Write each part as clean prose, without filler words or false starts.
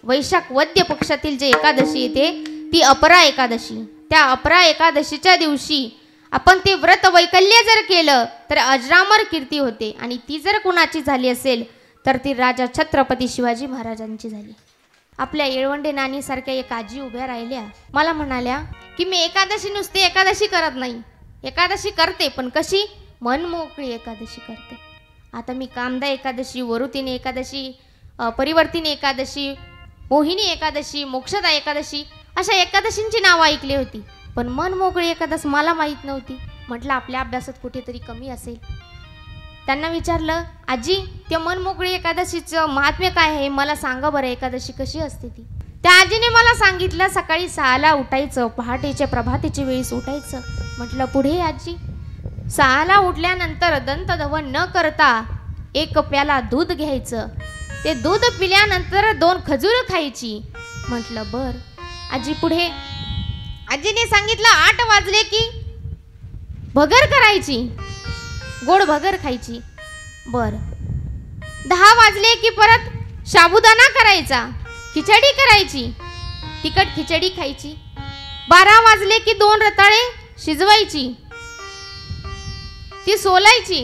वैशाख वद्य पक्षातील जे एकादशी येते ती अपरा एकादशी. त्या अपरा एकादशीच्या दिवशी आपण ते व्रत वैकल्य जर केलं तर अजरामर कीर्ती होते. आणि ती जर कुणाची झाली असेल तर ती राजा छत्रपती शिवाजी महाराजांची झाली. आपल्या येळवंडे नानीसारख्या एक आजी उभ्या राहिल्या. मला म्हणाल्या की मी एकादशी नुसती एकादशी करत नाही, एकादशी करते पण कशी, मन मोकळी एकादशी करते. आता मी कामदा एकादशी, वरुतीने एकादशी, परिवर्तिनी एकादशी, मोहिनी एकादशी, मोक्षदा एकादशी अशा एकादशींची नावं ऐकली होती, पण मन मोकळी एकादश मला माहीत नव्हती. म्हटलं आपल्या अभ्यासात कुठेतरी कमी असेल. त्यांना विचारलं, आजी त्या मन मोकळी एकादशीचं महात्म्य काय आहे, मला सांगा बरं, एकादशी कशी असते ती. त्या आजीने मला सांगितलं, सकाळी 6ला उठायचं, पहाटेच्या प्रभातेच्या वेळेस उठायचं. म्हटलं पुढे आजी. 6ला उठल्यानंतर दंतधवन न करता 1 प्याला दूध घ्यायचं. ते दूध पिल्यानंतर 2 खजूर खायची. म्हटलं बर आजी. पुढे आजीने सांगितलं 8 वाजले की भगर करायची, गोड भगर खायची. बर 10 वाजले की परत साबुदाणा करायचा, खिचडी करायची, तिखट खिचडी खायची. 12 वाजले की 2 रताळे शिजवायची, ती सोलायची,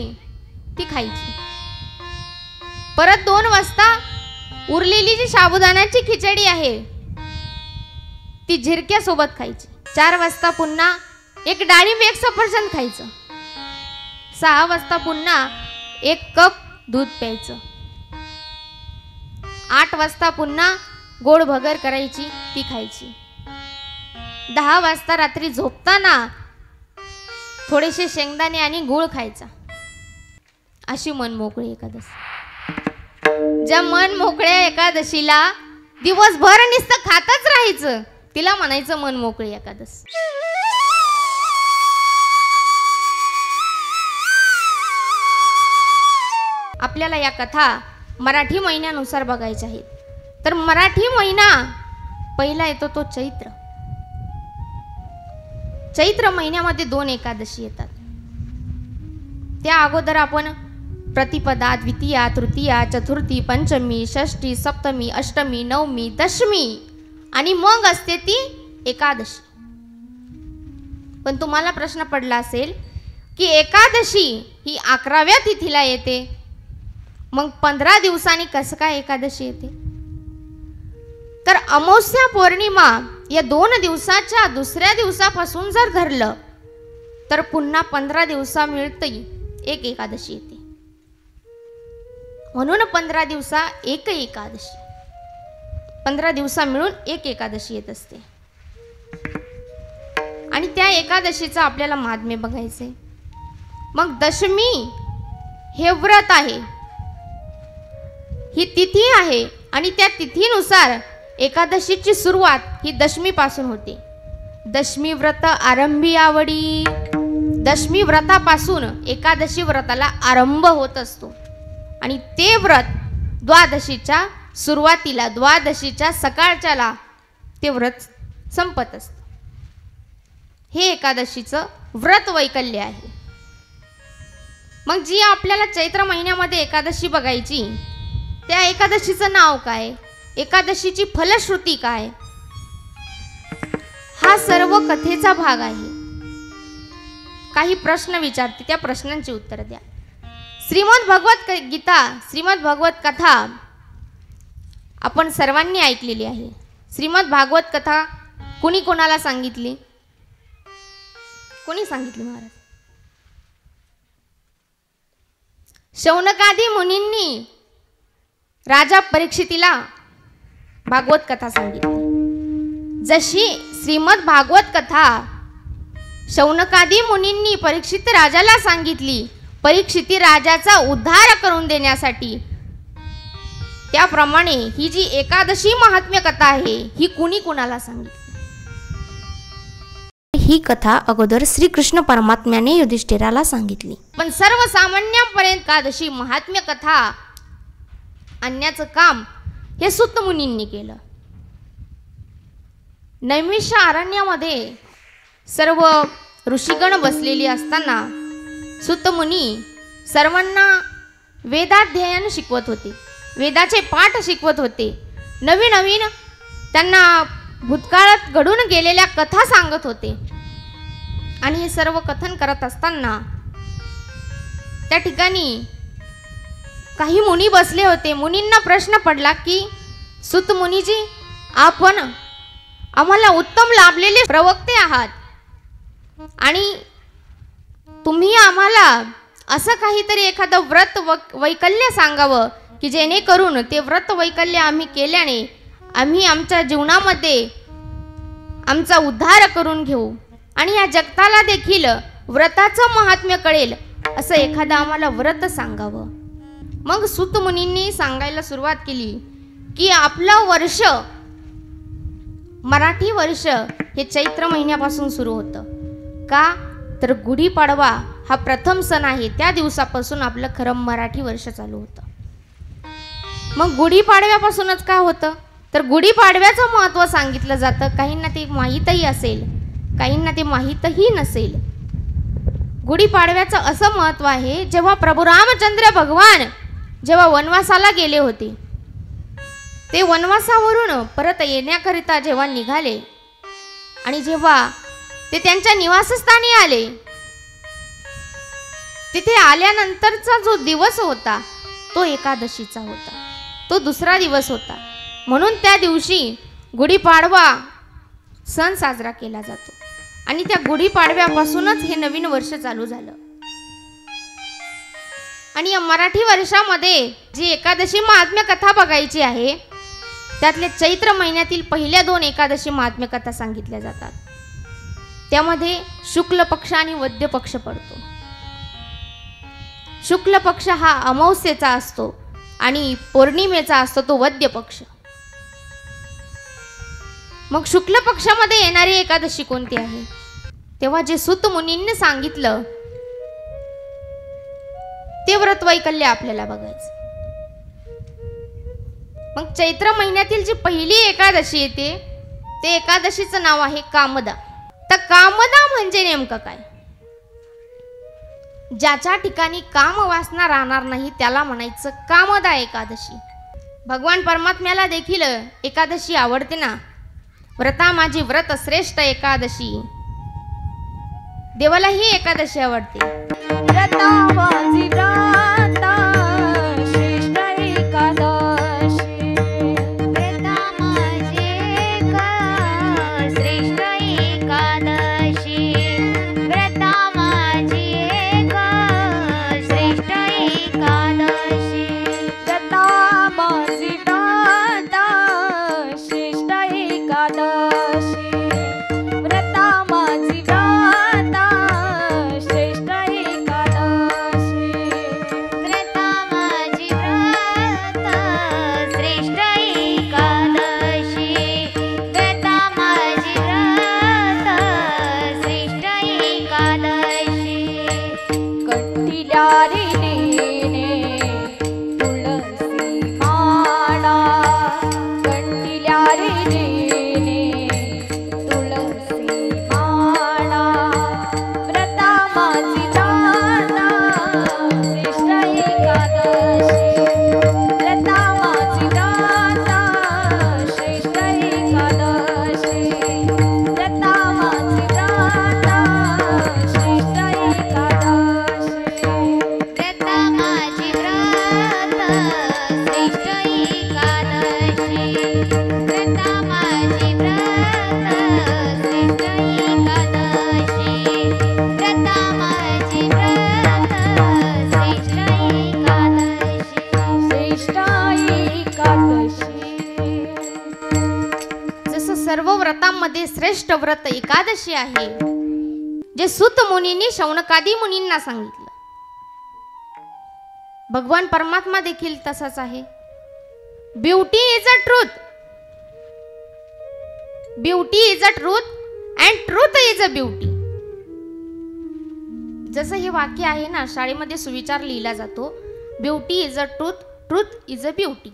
ती खायची. परत 2 वाजता उरलेली जी साबुदाण्याची खिचडी आहे ती झिरक्यासोबत खायची. 4 वाजता पुन्हा 1 डाळिंब 1 सफरचंद खायचं. 6 वाजता पुन्हा 1 कप दूध प्यायचं. 8 वाजता पुन्हा गोड भगर करायची, ती खायची. 10 वाजता रात्री झोपताना थोडेसे शेंगदाणे आणि गूळ खायचा. अशी मन मोकळी एकादशी. ज्या मन मोकळ्या एकादशीला दिवसभर नुसतं खातच राहायचं तिला म्हणायचं मन मोकळी एकादशी. आपल्याला या कथा मराठी महिन्यानुसार बघायच्या आहेत. तर मराठी महिना पहिला येतो तो चैत्र. चैत्र महिन्यामध्ये 2 एकादशी येतात. त्या अगोदर आपण प्रतिपदा, द्वितीया, तृतीया, चतुर्थी, पंचमी, षष्ठी, सप्तमी, अष्टमी, नवमी, दशमी आणि मग असते ती एकादशी. पण तुम्हाला प्रश्न पडला असेल की एकादशी ही 11व्या तिथीला येते, मग 15 दिवसांनी कसं काय एकादशी येते. तर अमावस्या पौर्णिमा या 2 दिवसाच्या दुसऱ्या दिवसापासून जर धरलं तर पुन्हा 15 दिवसा मिळते एक एकादशी येते. म्हणून 15 दिवसा एक एकादशी, 15 दिवसा मिळून एक एकादशी येत असते. आणि त्या एकादशीचं आपल्याला महात्म्य बघायचे. मग दशमी हे व्रत आहे, ही तिथी आहे आणि त्या तिथीनुसार एकादशीची सुरुवात ही दशमी पासून होते. दशमी व्रत आरंभी आवडी. दशमी व्रतापासून एकादशी व्रताला आरंभ होत असतो आणि ते व्रत द्वादशीच्या सुरुवातीला, द्वादशीच्या सकाळच्याला ते व्रत संपत असतं. हे एकादशीचं व्रत वैकल्य आहे. मग जी आपल्याला चैत्र महिन्यामध्ये एकादशी बघायची, त्या एकादशीचं नाव काय, एकादशीची फलश्रुती काय, हा सर्व कथेचा भाग आहे. काही प्रश्न विचारते, त्या प्रश्नांची उत्तर द्या. श्रीमद भगवत गीता, श्रीमद भगवत कथा आपण सर्वांनी ऐकलेली आहे. श्रीमद भागवत कथा कोणी कोणाला सांगितली, कोणी सांगितली महाराज? शौनकादी मुनींनी राजा परीक्षितीला भागवत कथा सांगितली. जशी श्रीमद भागवत कथा शौनकादी मुनींनी परीक्षित राजाला सांगितली, परीक्षिती राजाचा उद्धार करून देण्यासाठी, त्याप्रमाणे ही जी एकादशी महात्म्य कथा आहे ही कुणी कुणाला सांगितली? ही कथा अगोदर श्रीकृष्ण परमात्म्याने युधिष्ठिराला सांगितली. पण सर्वसामान्यांपर्यंत एकादशी महात्म्य कथा आणण्याचं काम हे सूत मुनींनी केलं. नैमिष अरण्यामध्ये सर्व ऋषीगण बसलेली असताना सूत मुनी सर्वांना वेदाध्ययन शिकवत होते, वेदाचे पाठ शिकवत होते. नवीन नवीन त्यांना भूतकाळात घडून गेलेल्या कथा सांगत होते. आणि हे सर्व कथन करत असताना त्या ठिकाणी काही मुनी बसले होते. मुनींना प्रश्न पडला की सुत मुनीजी, आपण आम्हाला उत्तम लाभलेले प्रवक्ते आहात आणि तुम्ही आम्हाला असं काहीतरी एखादं व्रत वैकल्य सांगावं की जेणेकरून ते व्रत वैकल्य आम्ही केल्याने आम्ही आमच्या जीवनामध्ये आमचा उद्धार करून घेऊ आणि या जगताला देखील व्रताचं महात्म्य कळेल असं एखादं आम्हाला व्रत सांगावं. मग सूत मुनींनी सांगायला सुरुवात केली की आपलं वर्ष, मराठी वर्ष हे चैत्र महिन्यापासून सुरू होतं. का तर गुढीपाडवा हा प्रथम सण आहे, त्या दिवसापासून आपलं खरं मराठी वर्ष चालू होतं. मग गुढीपाडव्यापासूनच काय होतं तर गुढीपाडव्याचं महत्त्व सांगितलं जातं. काहींना ते माहीतही असेल, काहींना ते माहीतही नसेल. गुढीपाडव्याचं असं महत्त्व आहे, जेव्हा प्रभू रामचंद्र भगवान जेव्हा वनवासाला गेले होते, ते वनवासावरून परत येण्याकरिता जेव्हा निघाले आणि जेव्हा ते त्यांच्या निवासस्थानी आले, तिथे आल्यानंतरचा जो दिवस होता तो एकादशीचा होता, तो दुसरा दिवस होता. म्हणून त्या दिवशी गुढीपाडवा सण साजरा केला जातो आणि त्या गुढीपाडव्यापासूनच हे नवीन वर्ष चालू झालं. आणि या मराठी वर्षामध्ये जी एकादशी महात्म्य कथा बघायची आहे, त्यातले चैत्र महिन्यातील पहिल्या 2 एकादशी महात्म्य कथा सांगितल्या जातात. त्यामध्ये शुक्ल पक्ष आणि वद्य पक्ष पडतो. शुक्ल पक्ष हा अमावस्येचा असतो आणि पौर्णिमेचा असतो तो वद्य पक्ष. मग शुक्ल पक्षामध्ये येणारी एकादशी कोणती आहे? तेव्हा जे सूत मुनींनी सांगितलं ते व्रत वैकल्य आपल्याला बघायचं. मग चैत्र महिन्यातील जी पहिली एकादशी येते ते एकादशीचं नाव आहे कामदा. तर कामदा म्हणजे नेमकं काय? ज्याच्या ठिकाणी काम वासना राहणार नाही त्याला म्हणायचं कामदा एकादशी. भगवान परमात्म्याला देखील एकादशी आवडते ना. व्रता माझी व्रत श्रेष्ठ एकादशी, देवाला ही एकादशी आवडते. व्रता माझी व्रता श्रेष्ठ एकादशी, व्रता माझी श्रेष्ठ एकादशी, व्रता माझी श्रेष्ठ एकादशी, व्रता माझी व्रता श्रेष्ठ एकादशी, व्रता माझी व्रता श्रेष्ठ एकादशी, व्रता माझी व्रता श्रेष्ठ एकादशी, व्रता माझी व्रता श्रेष्ठ एकादशी. कंठील्या रे लेणे तुळसी माळा, कंठील्या रे लेणे तुळसी माळा, व्रता माझी व्रता श्रेष्ठ एकादशी, व्रता माझी व्रता श्रेष्ठ एकादशी, व्रता माझी व्रता श्रेष्ठ एकादशी, व्रता माझी व्रता श्रेष्ठ एकादशी, व्रता माझी व्रता श्रेष्ठ एकादशी, व्रता माझी व्रता श्रेष्ठ एकादशी, श्रेष्ठ एकादशी. जसं सर्व व्रतांमध्ये श्रेष्ठ व्रत एकादशी आहे, जे सूत मुनींनी शौनकादी मुनींना सांगितलं. भगवान परमात्मा देखील तसाच आहे. Beauty is a truth, beauty is a truth and truth is a beauty. जसं हे वाक्य आहे ना, शाळेमध्ये सुविचार लिहिला जातो, beauty is a truth, truth is a beauty.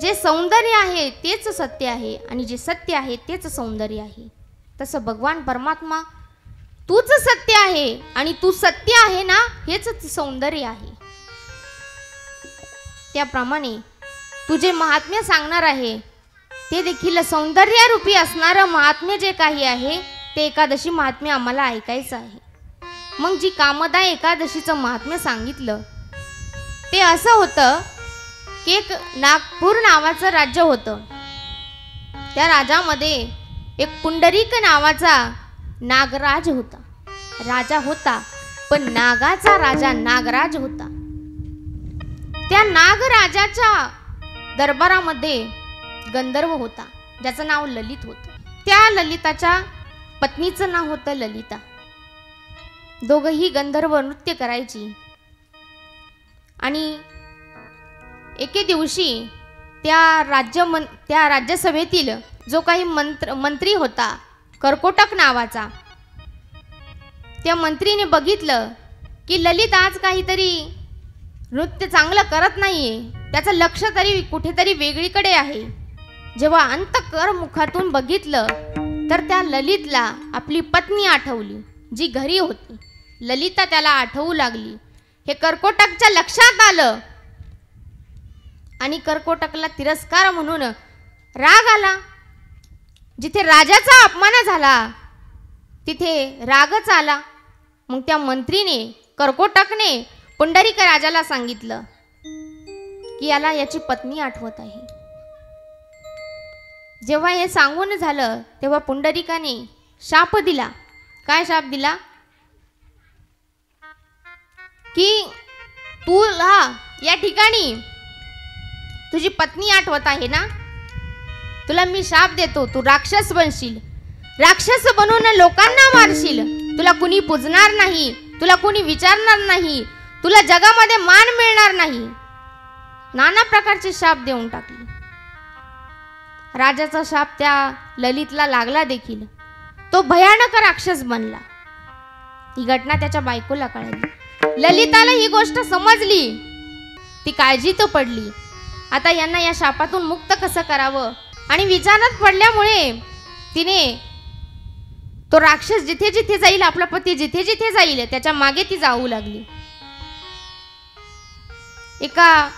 जे सौंदर्य आहे तेच सत्य आहे आणि जे सत्य आहे तेच सौंदर्य आहे. तसं भगवान परमात्मा तूच सत्य आहे आणि तू सत्य आहे ना, हेच सौंदर्य आहे. त्याप्रमाणे तुझे महात्म्य सांगणार आहे ते देखील सौंदर्यरूपी असणारं महात्म्य जे काही आहे ते एकादशी महात्म्य आम्हाला ऐकायचं आहे. मग जी कामदा एकादशीचं महात्म्य सांगितलं ते असं होतं की एक नागपूर नावाचं राज्य होतं. त्या राज्यामध्ये एक पुंडरीक नावाचा नागराज होता. राजा होता पण नागाचा राजा नागराज होता. त्या नागराजाच्या दरबारामध्ये गंधर्व होता ज्याचं नाव ललित होतं. त्या ललिताच्या पत्नीचं नाव होतं ललिता. दोघंही गंधर्व नृत्य करायची. आणि एके दिवशी त्या राज्यसभेतील जो काही मंत्री होता कर्कोटक नावाचा, त्या मंत्रीने बघितलं की ललित आज काहीतरी नृत्य चांगलं करत नाहीये, त्याचं लक्ष तरी कुठेतरी वेगळीकडे आहे. जेव्हा अंतःकर मुखातून बघितलं तर त्या ललितला आपली पत्नी आठवली जी घरी होती. ललिता त्याला आठवू लागली. हे कर्कोटकच्या लक्षात आलं आणि कर्कोटकला तिरस्कार म्हणून राग आला. जिथे राजाचा अपमान झाला तिथे रागच आला. मग त्या मंत्रीने कर्कोटकने पुंडरीक राजाला सांगितलं की याला याची पत्नी आठवत आहे. जेव्हा हे सांगून झालं तेव्हा पुंडरीकाने शाप दिला. काय शाप दिला की तुला या ठिकाणी तुझी पत्नी आठवत आहे ना, तुला मी शाप देतो, तू राक्षस बनशील. राक्षस बनून लोकांना मारशील. तुला कुणी पूजणार नाही, तुला कुणी विचारणार नाही, तुला जगामध्ये मान मिळणार नाही. नाना प्रकारचे शाप देऊन टाकले. राजाचा शाप त्या ललितला लागला देखील. तो भयानक राक्षस बनला. ही घटना त्याच्या बायकोला कळली. ललिताला ही गोष्ट समजली. ती काळजीत पडली. आता यांना या शापातून मुक्त कसं करावं आणि विचारात पडल्यामुळे तिने तो राक्षस जिथे जिथे जाईल, आपला पती जिथे जिथे जाईल त्याच्या मागे ती जाऊ लागली. एका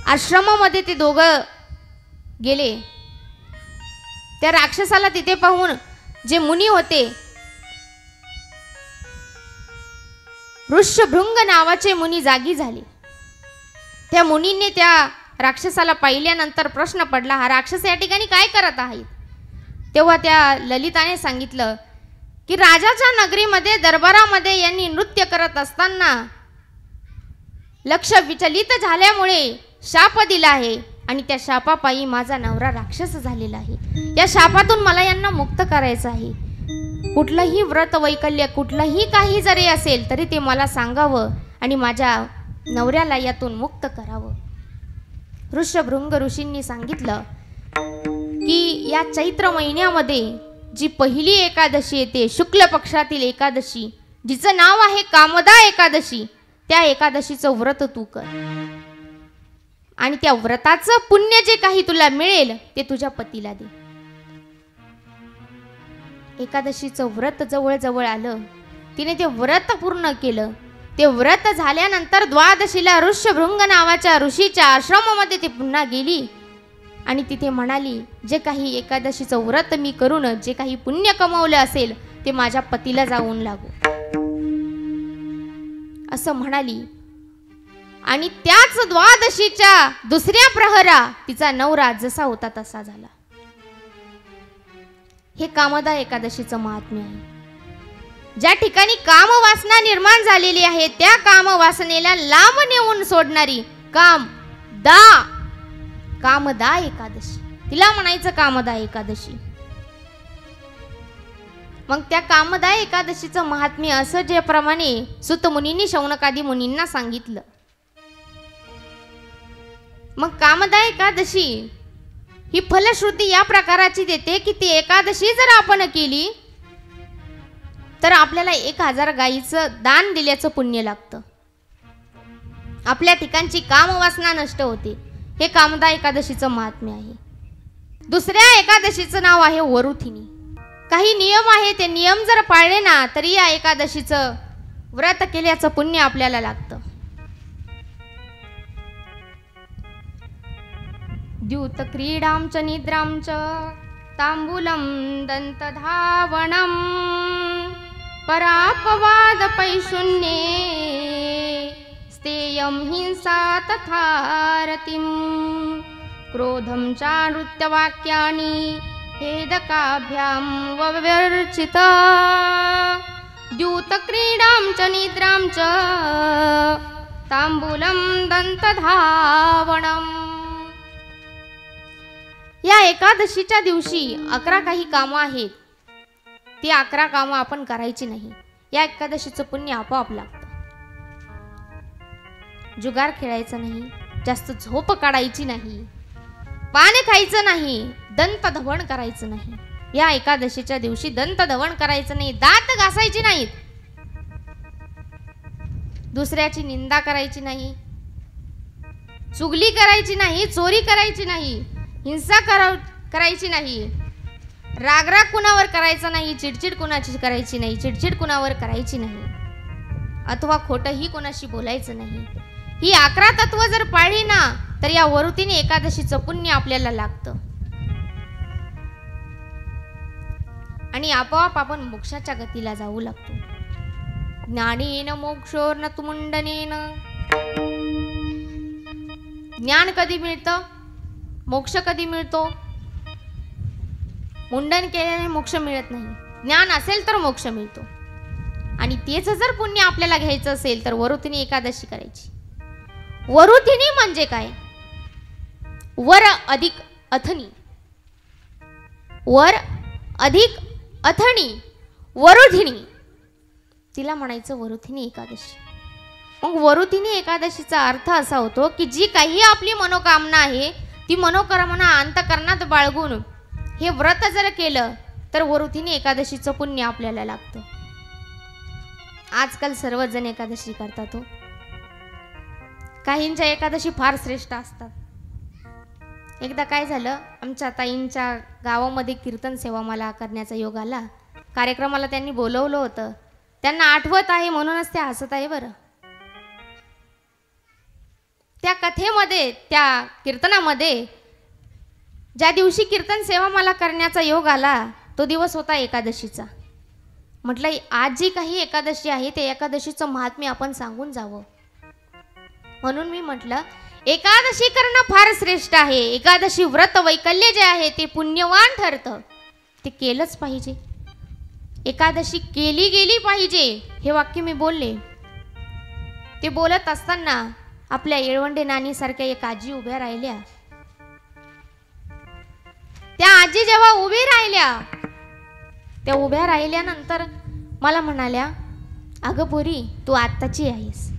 आश्रमामध्ये ते दोघं गेले. त्या राक्षसाला तिथे पाहून जे मुनी होते, ऋष्यभृंग नावाचे मुनी जागी झाले. त्या मुनींनी त्या राक्षसाला पाहिल्यानंतर प्रश्न पडला, हा राक्षस या ठिकाणी काय करत आहे. तेव्हा त्या ललिताने सांगितलं की राजाच्या नगरीमध्ये दरबारामध्ये यांनी नृत्य करत असताना लक्ष विचलित झाल्यामुळे शाप दिला आहे आणि त्या शापापायी माझा नवरा राक्षस झालेला आहे. या शापातून मला यांना मुक्त करायचं आहे. कुठलंही व्रत वैकल्य, कुठलंही काही जरी असेल तरी ते मला सांगावं आणि माझ्या नवऱ्याला यातून मुक्त करावं. ऋष्यभृंग ऋषींनी सांगितलं की या चैत्र महिन्यामध्ये जी पहिली एकादशी येते, शुक्ल पक्षातील एकादशी, जिचं नाव आहे कामदा एकादशी, त्या एकादशीचं व्रत तू कर आणि त्या व्रताचं पुण्य जे काही तुला मिळेल ते तुझ्या पतीला दे. एकादशीचं व्रत जवळ जवळ आलं. तिने ते व्रत पूर्ण केलं. ते व्रत झाल्यानंतर द्वादशीला ऋष्यभृंग नावाच्या ऋषीच्या आश्रमामध्ये ती पुन्हा गेली आणि तिथे म्हणाली, जे काही एकादशीचं व्रत मी करून जे काही पुण्य कमवलं असेल ते माझ्या पतीला जाऊन लागू असं म्हणाली. आणि त्याच द्वादशीच्या दुसऱ्या प्रहरा तिचा नवरा जसा होता तसा झाला. हे कामदा एकादशीचं महात्म्य आहे. ज्या ठिकाणी कामवासना निर्माण झालेली आहे त्या कामवासनेला लांब नेऊन सोडणारी कामदा एकादशी, तिला म्हणायचं कामदा एकादशी. मग त्या कामदा एकादशीचं महात्म्य असं ज्याप्रमाणे सुत मुनींनी शौनकादी मुनींना सांगितलं. मग कामदा एकादशी ही फलश्रुती या प्रकाराची देते की ती एकादशी जर आपण केली तर आपल्याला 1000 गायीचं दान दिल्याचं पुण्य लागतं. आपल्या ठिकाणची कामवासना नष्ट होते. हे कामदा एकादशीचं महात्म्य आहे. दुसऱ्या एकादशीचं नाव आहे वरुथिनी. काही नियम आहे, ते नियम जर पाळले ना तरी या एकादशीचं व्रत केल्याचं पुण्य आपल्याला लागतं. द्यूतक्रीडां च निद्रां च ताम्बूलं दन्तधावनं परापवादपैशून्ये स्तेयं हिंसा तथा रतिं क्रोधं चानृत्यवाक्यानि हेदकाभ्यां ववर्चित द्यूतक्रीडां च निद्रां च ताम्बूलं दन्तधावनम्. या एकादशीच्या दिवशी 11 काही कामं आहेत. ती 11 कामं आपण करायची नाही. या एकादशीचं पुण्य आपोआप लागतं. जुगार खेळायचं नाही, जास्त झोप काढायची नाही, पान खायचं नाही, दंतधवण करायचं नाही. या एकादशीच्या दिवशी दंतधवण करायचं नाही, दात घासायचे नाहीत, दुसऱ्याची निंदा करायची नाही, चुगली करायची नाही, चोरी करायची नाही, हिंसा करायची नाही, रागराग कुणावर करायचा नाही, चिडचिड कुणाची करायची नाही, चिडचिड कुणावर करायची नाही, अथवा खोटंही कोणाशी बोलायचं नाही. ही 11 तत्व जर पाळली ना तर या वरुतीने एकादशीचं पुण्य आपल्याला लागतं आणि आपोआप आपण मोक्षाच्या गतीला जाऊ लागतो. ज्ञानेन मोक्षोर्नतुमुंडनेन. ज्ञान कधी मिळतं, मोक्ष कधी मिळतो? मुंडन केल्याने मोक्ष मिळत नाही. ज्ञान असेल तर मोक्ष मिळतो. आणि तेच जर पुण्य आपल्याला घ्यायचं असेल तर वरुतिनी एकादशी करायची. वरुतिनी म्हणजे काय? वर अधिक अथनी, वर अधिक अथनी, वरुधिनी, तिला म्हणायचं वरुथिनी एकादशी. मग वरुथिनी एकादशीचा अर्थ असा होतो की जी काही आपली मनोकामना आहे ती मनोकामना अंतःकरणात बाळगून हे व्रत जर केलं तर वरुथिनी एकादशीचं पुण्य आपल्याला लागतं. आजकाल सर्वजण एकादशी करतात. काहींच्या एकादशी फार श्रेष्ठ असतात. एकदा काय झालं, आमच्या ताईंच्या गावामध्ये कीर्तन सेवा मला करण्याचा योग आला. कार्यक्रमाला त्यांनी बोलवलं होतं. त्यांना आठवत आहे म्हणूनच ते हसत आहे बरं. त्या कथेमध्ये, त्या कीर्तनामध्ये ज्या दिवशी कीर्तन सेवा मला करण्याचा योग आला तो दिवस होता एकादशीचा. म्हटलं आज जी काही एकादशी आहे ते एकादशीचं महात्म्य आपण सांगून जावं. म्हणून मी म्हटलं एकादशी करणं फार श्रेष्ठ आहे. एकादशी व्रत वैकल्य जे आहे ते पुण्यवान ठरतं. ते केलंच पाहिजे. एकादशी केली गेली पाहिजे हे वाक्य मी बोलले. ते बोलत असताना आपल्या येळवंडे नानीसारख्या एक आजी उभ्या राहिल्या. त्या आजी जेव्हा उभी राहिल्या, त्या उभ्या राहिल्यानंतर मला म्हणाल्या, अगं पोरी तू आत्ताची आहेस,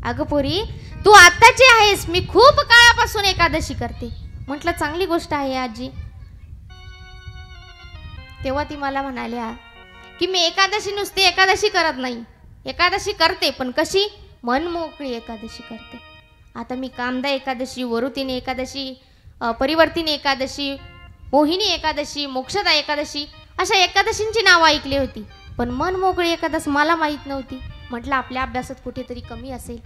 अगं पोरी तू आत्ताची आहेस, मी खूप काळापासून एकादशी करते. म्हटलं चांगली गोष्ट आहे आजी. तेव्हा ती मला म्हणाल्या की मी एकादशी नुसती एकादशी करत नाही, एकादशी करते पण कशी, मन मोकळी एकादशी करते. आता मी कामदा एकादशी, वरुतिनी एकादशी, परिवर्तिनी एकादशी, मोहिनी एकादशी, मोक्षदा एकादशी अशा एकादशींची नावं ऐकली होती, पण मन मोकळी एकादशी मला माहीत नव्हती. म्हटलं आपल्या अभ्यासात कुठेतरी कमी असेल.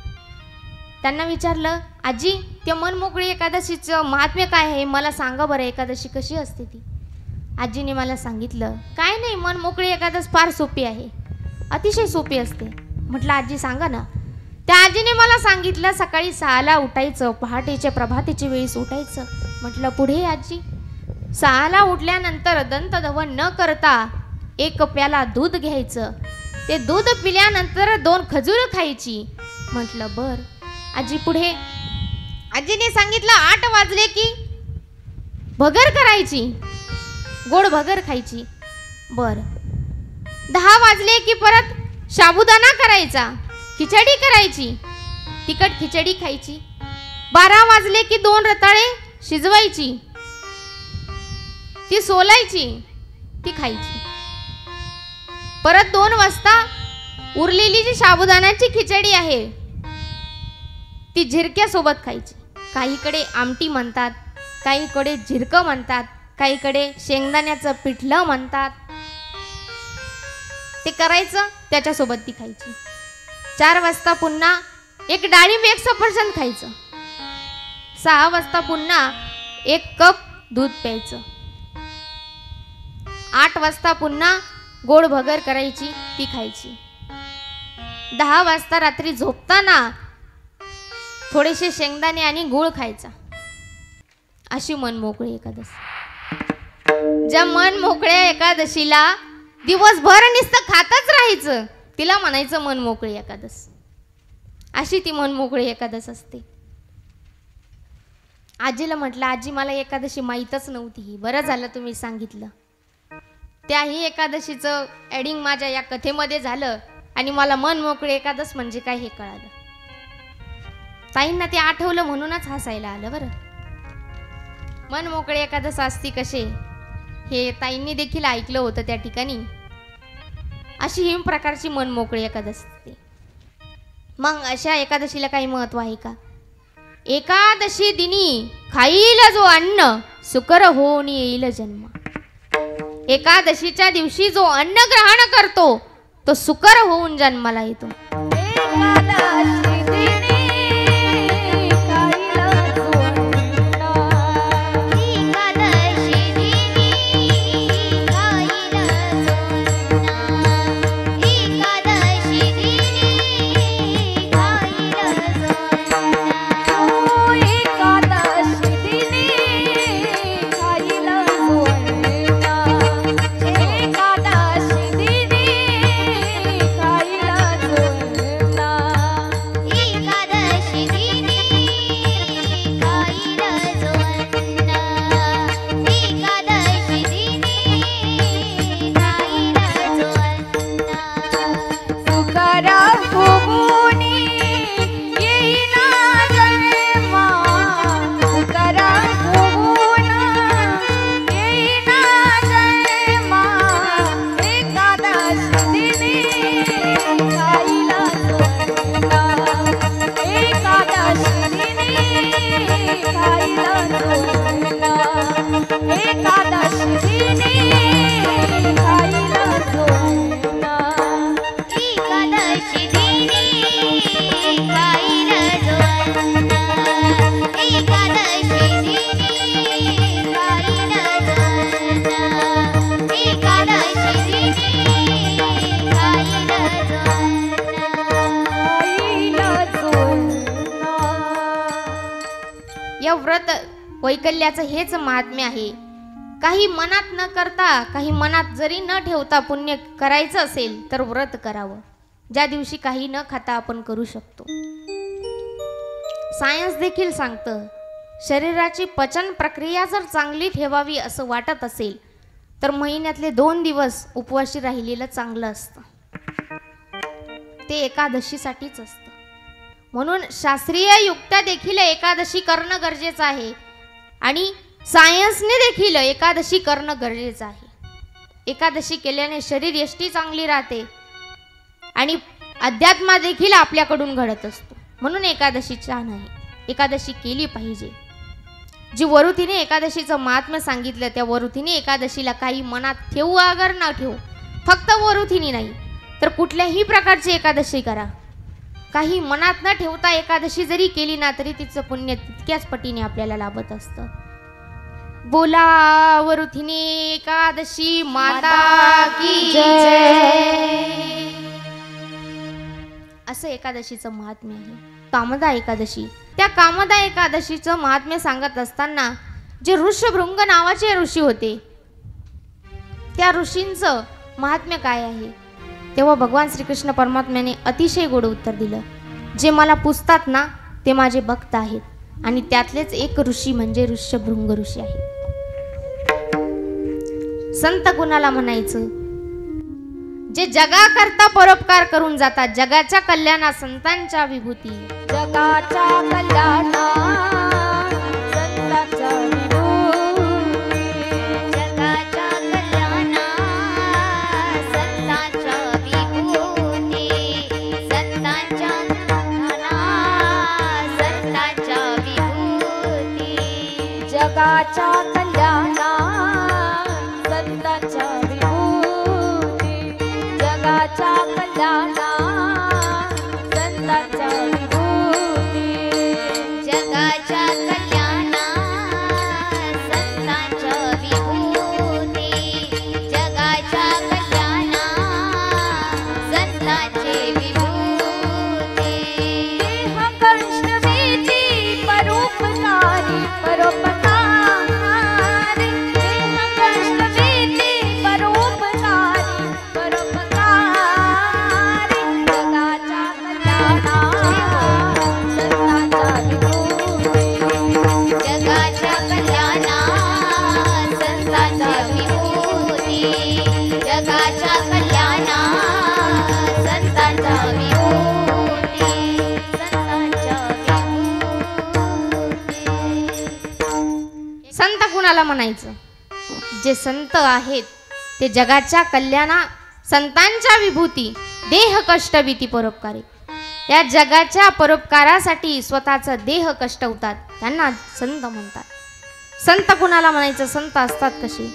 त्यांना विचारलं, आजी ते मन मोकळी एकादशीचं महात्म्य काय आहे, मला सांगा बरं, एकादशी कशी असते ती. आजीने मला सांगितलं, काय नाही, मन मोकळी एकादशी फार सोपी आहे, अतिशय सोपी असते. म्हटलं आजी सांगा ना. त्या आजीने मला सांगितलं सकाळी 6ला उठायचं, पहाटेच्या प्रभातेच्या वेळेस उठायचं. म्हटलं पुढे आजी. 6ला उठल्यानंतर दंतधवन न करता 1 प्याला दूध घ्यायचं. ते दूध पिल्यानंतर 2 खजूर खायची. म्हटलं बर आजी पुढे. आजीने सांगितलं 8 वाजले की भगर करायची, गोड भगर खायची. बर 10 वाजले की परत साबुदाणा करायचा, खिचडी करायची, तिखट खिचडी खायची. 12 वाजले की 2 रताळे शिजवायची, ती सोलायची, ती खायची. परत 2 वाजता उरलेली जी साबुदाण्याची खिचडी आहे ती झिरक्यासोबत खायची. काहीकडे आमटी म्हणतात, काहीकडे झिरकं म्हणतात, काहीकडे शेंगदाण्याचं पिठलं म्हणतात. ते करायचं, त्याच्यासोबत ती खायची. 4 वाजता पुन्हा 1 डाळिंब 1 सफरचंद खायचं. 6 वाजता पुन्हा 1 कप दूध प्यायचं. 8 वाजता पुन्हा गोड भगर करायची, ती खायची. 10 वाजता रात्री झोपताना थोडेसे शेंगदाणे आणि गूळ खायचा. अशी मन मोकळी एकादशी. ज्या मन मोकळ्या एकादशीला दिवसभर नुसतं खातच राहायचं, तिला म्हणायचं मन मोकळी एकादश. अशी ती मन मोकळी एकादश असते. आजीला म्हटलं, आजी मला एकादशी माहीतच नव्हती, ही बरं झालं तुम्ही सांगितलं. त्याही एकादशीचं ॲडिंग माझ्या या कथेमध्ये झालं आणि मला मन मोकळे एकादश म्हणजे काय हे कळालं. ताईंना ते आठवलं म्हणूनच हसायला आलं. बरं, मन मोकळे एकादश असती कसे हे ताईंनी देखील ऐकलं होतं त्या ठिकाणी. अशी ही प्रकारची मन मोकळी एकादश असते. मग अशा एकादशीला काही महत्व आहे का? एकादशी दिनी खाईल जो अन्न सुकर होऊन येईल जन्म. एकादशीच्या दिवशी जो अन्न ग्रहण करतो तो सुकर होऊन जन्माला येतो. या व्रत वैकल्याचं हेच महात्म्य आहे. काही मनात न करता, काही मनात जरी न ठेवता पुण्य करायचं असेल तर व्रत करावं. ज्या दिवशी काही न खाता आपण करू शकतो. सायन्स देखील सांगतं, शरीराची पचन प्रक्रिया जर चांगली ठेवावी असं वाटत असेल तर महिन्यातले 2 दिवस उपवासी राहिलेलं चांगलं असतं. ते एकादशीसाठीच असतं. म्हणून शास्त्रीय युक्त्या देखील एकादशी करणं गरजेचं आहे आणि सायन्सने देखील एकादशी करणं गरजेचं आहे. एकादशी केल्याने शरीर यष्टी चांगली राहते आणि अध्यात्म देखील आपल्याकडून घडत असतो. म्हणून एकादशी छान आहे, एकादशी केली पाहिजे. जी वरुतीने एकादशीचं महात्म्य सांगितलं त्या वरुतीने एकादशीला काही मनात ठेवू अगर न ठेवू, फक्त वरुतीने नाही तर कुठल्याही प्रकारची एकादशी करा. काही मनात न ठेवता एकादशी जरी केली ना तरी तिचं पुण्य तितक्याच पटीने आपल्याला लाभत असतं. बोला वरुथिनी एकादशी माता की जय. असं एकादशीचं महात्म्य आहे. कामदा एकादशी, त्या कामदा एकादशीचं महात्म्य सांगत असताना जे ऋषभृंग नावाचे ऋषी होते त्या ऋषींचं महात्म्य काय आहे तेव्हा भगवान श्रीकृष्ण परमात्म्याने अतिशय गोड उत्तर दिलं. जे मला पुजतात ना ते माझे भक्त आहेत आणि त्यातलेच एक ऋषी म्हणजे ऋषभृंग ऋषी आहे. संत कुणाला म्हणायचं? जे जगाकरता परोपकार करून जातात, जगाच्या कल्याणा संतांच्या विभूती. जगाच्या कल्याणा संतांच्या विभूती, जगाच्या कल्याणा संतांच्या विभूती, संतांच्या कल्याणा संतांच्या विभूती, जगाच्या कल्याणा संतांच्या विभूती, जगाच्या कल्याणा संतांच्या विभूती, जगाच्या कुणाला म्हणायचं? जे संत आहेत ते जगाच्या कल्याणा संतांच्या विभूती देह कष्ट भीती परोपकारी, या जगाच्या परोपकारासाठी स्वतःचा देह कष्टवतात त्यांना संत म्हणतात. संत कुणाला म्हणायचं? संत असतात कसे?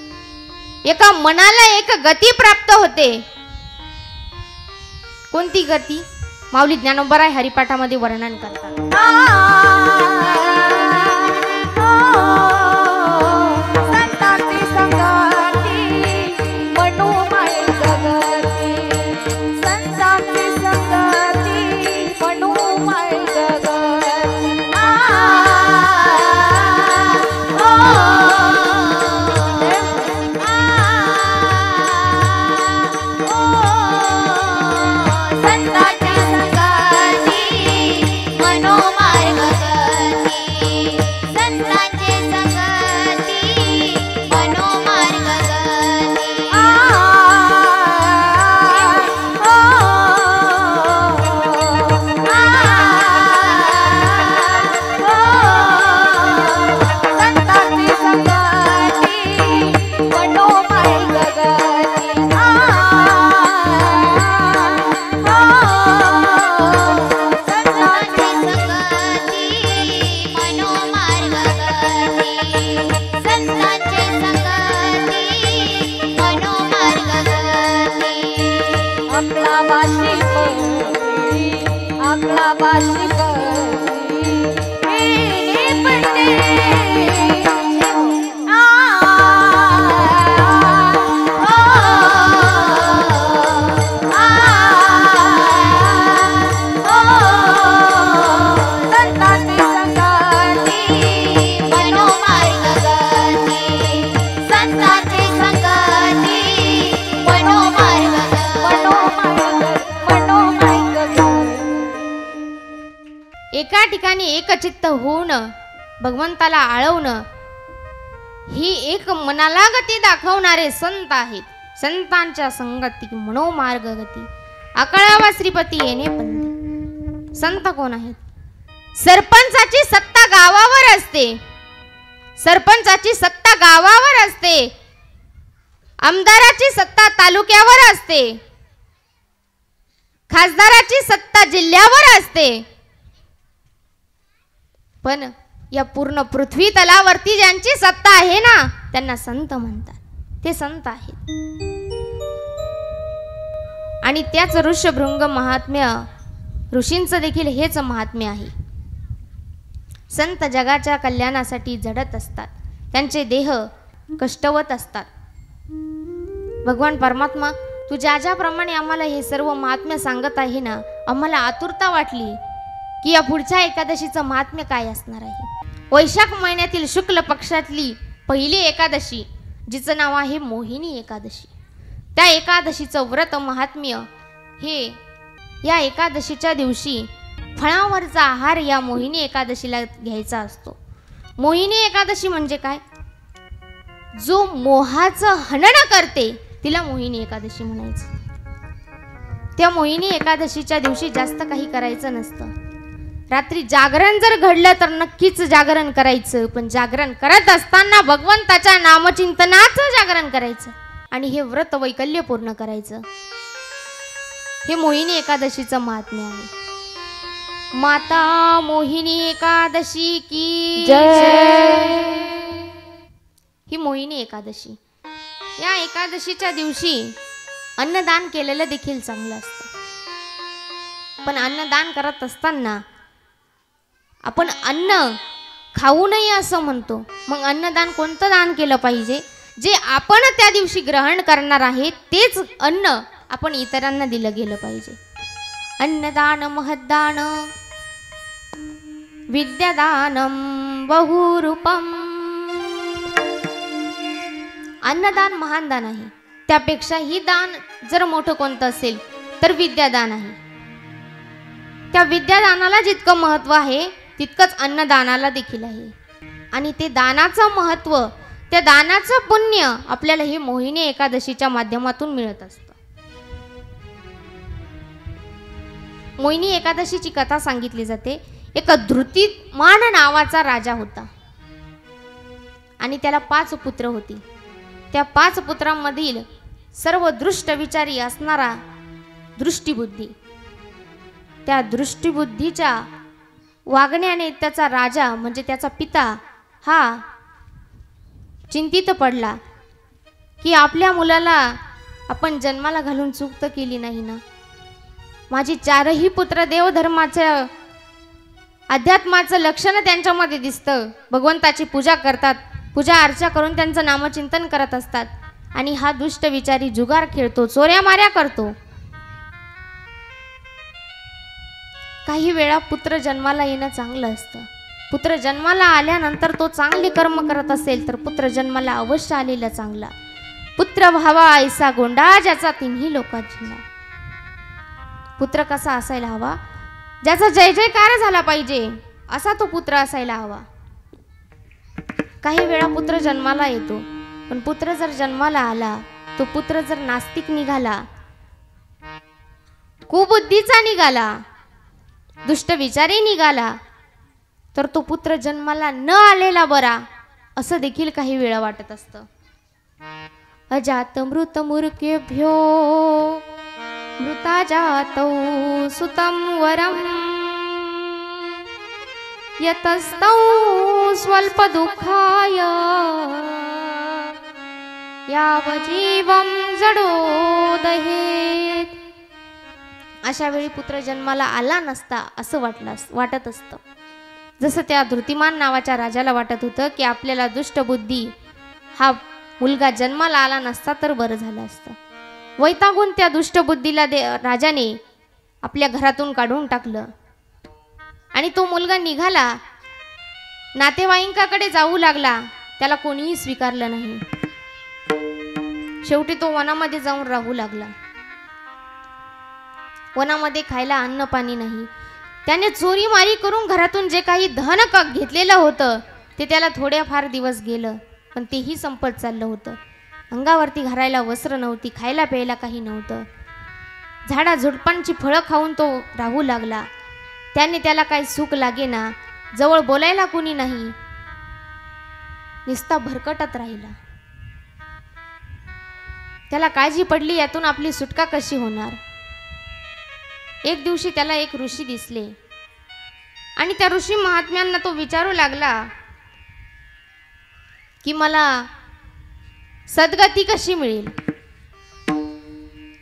एका मनाला एक गती प्राप्त होते. कोणती गती? माऊली ज्ञानोबराय हरिपाठामध्ये वर्णन करतात. एका ठिकाणी एकचित्त होऊन भगवंताला आळवणं ही एक मनाला गती दाखवणारे संत आहेत. संतांच्या संगती मनोमार्ग गती आकळावा श्रीपती येणे पंथी. संत कोण आहेत? सरपंचाची सत्ता गावावर असते. सरपंचाची सत्ता गावावर असते. आमदाराची सत्ता तालुक्यावर असते. खासदाराची सत्ता जिल्ह्यावर असते. पण या पूर्ण पृथ्वी तलावरती ज्यांची सत्ता आहे ना त्यांना संत म्हणतात. ते संत आहेत. आणि त्याच ऋषभृंग महात्म्य ऋषींचं देखील हेच महात्म्य आहे. संत जगाच्या कल्याणासाठी झडत असतात. त्यांचे देह कष्टवत असतात. भगवान परमात्मा तू ज्याप्रमाणे आम्हाला हे सर्व महात्म्य सांगत आहे ना, आम्हाला आतुरता वाटली की या पुढच्या एकादशीचं महात्म्य काय असणार आहे. वैशाख महिन्यातील शुक्ल पक्षातली पहिली एकादशी जिचं नाव आहे मोहिनी एकादशी. त्या एकादशीचं व्रत महात्म्य हे या एकादशीच्या दिवशी फळावरचा आहार या मोहिनी एकादशीला घ्यायचा असतो. मोहिनी एकादशी म्हणजे काय? जो मोहाचं हनन करते तिला मोहिनी एकादशी म्हणायचं. त्या मोहिनी एकादशीच्या दिवशी जास्त काही करायचं नसतं. रात्री जागरण जर घडलं तर नक्कीच जागरण करायचं. पण जागरण करत असताना भगवंताच्या नामचिंतनाचं जागरण करायचं आणि हे व्रत वैकल्य पूर्ण करायचं. हे मोहिनी एकादशीचं महात्म्य आहे. माता मोहिनी एकादशी की जय. ही मोहिनी एकादशी. या एकादशीच्या दिवशी अन्नदान केलेलं देखील चांगलं असतं. पण अन्नदान करत असताना आपण अन्न खाऊ नये असं म्हणतो. मग अन्नदान कोणतं दान केलं पाहिजे? जे आपण त्या दिवशी ग्रहण करणार आहे तेच अन्न आपण इतरांना दिलं गेलं पाहिजे. अन्नदान महद्दान विद्यादानम बहुरूपम. अन्नदान महान दान आहे. त्यापेक्षा ही दान जर मोठं कोणतं असेल तर विद्यादान आहे. त्या विद्यादानाला जितकं महत्त्व आहे तितकंच अन्नदानाला देखील आहे. आणि ते दानाचं महत्त्व, त्या दानाचं पुण्य आपल्याला हे मोहिनी एकादशीच्या माध्यमातून मिळत असतं. मोहिनी एकादशीची कथा सांगितली जाते. एक धृतिमान नावाचा राजा होता आणि त्याला 5 पुत्र होती. त्या 5 पुत्रांमधील सर्व दृष्ट विचारी असणारा दृष्टिबुद्धी, त्या दृष्टिबुद्धीच्या वागण्याने त्याचा राजा म्हणजे त्याचा पिता हा चिंतित पडला की आपल्या मुलाला आपण जन्माला घालून चूक तर केली नाही ना. माझी 4ही पुत्र देवधर्माचं अध्यात्माचं लक्षण त्यांच्यामध्ये दिसतं. भगवंताची पूजा करतात, पूजा अर्चा करून त्यांचं नामचिंतन करत असतात. आणि हा दुष्ट विचारी जुगार खेळतो, चोऱ्या माऱ्या करतो. काही वेळा पुत्र जन्माला येणं चांगलं असतं. पुत्र जन्माला आल्यानंतर तो चांगले कर्म करत असेल तर पुत्र जन्माला अवश्य आलेला चांगला. पुत्र व्हावा ऐसा गोंडा ज्याचा तिन्ही लोकात झेंडा. पुत्र कसा असायला हवा? ज्याचा जय जयकार झाला पाहिजे असा तो पुत्र असायला हवा. काही वेळा पुत्र जन्माला येतो, पण पुत्र जर जन्माला आला, तो पुत्र जर नास्तिक निघाला, कुबुद्धीचा निघाला, दुष्ट विचारी निघाला, तर तो पुत्र जन्माला न आलेला बरा असं देखील काही वेळा वाटत असतं. अजात मृत मूर्खेभ्यो मृता जातौ सुतं वरम यतस्तौ स्वल्प दुःखाय यावजीवं जडो दहेत. अशा वेळी पुत्र जन्माला आला नसता असं वाटत असतं. जसं त्या धृतिमान नावाच्या राजाला वाटत होतं की आपल्याला दुष्टबुद्धी हा मुलगा जन्माला आला नसता तर बरं झालं असतं. वैतागून त्या दुष्टबुद्धीला राजाने आपल्या घरातून काढून टाकलं आणि तो मुलगा निघाला, नातेवाईकाकडे जाऊ लागला. त्याला कोणीही स्वीकारलं नाही. शेवटी तो वनामध्ये जाऊन राहू लागला. वनामध्ये खायला अन्न पाणी नाही. त्याने चोरी मारी करून घरातून जे काही धन घेतलेलं होतं ते त्याला थोड्याफार दिवस गेलं, पण तेही संपत चाललं होतं. अंगावरती घालायला वस्त्र नव्हती, खायला प्यायला काही नव्हतं. झाडा झुडपांची फळं खाऊन तो राहू लागला. त्याला काही सुख लागेना, जवळ बोलायला कोणी नाही, नुसता भरकटत राहिला. त्याला काळजी पडली यातून आपली सुटका कशी होणार. एक दिवशी त्याला एक ऋषी दिसले आणि त्या ऋषी महात्म्यांना तो विचारू लागला की मला सद्गती कशी मिळेल.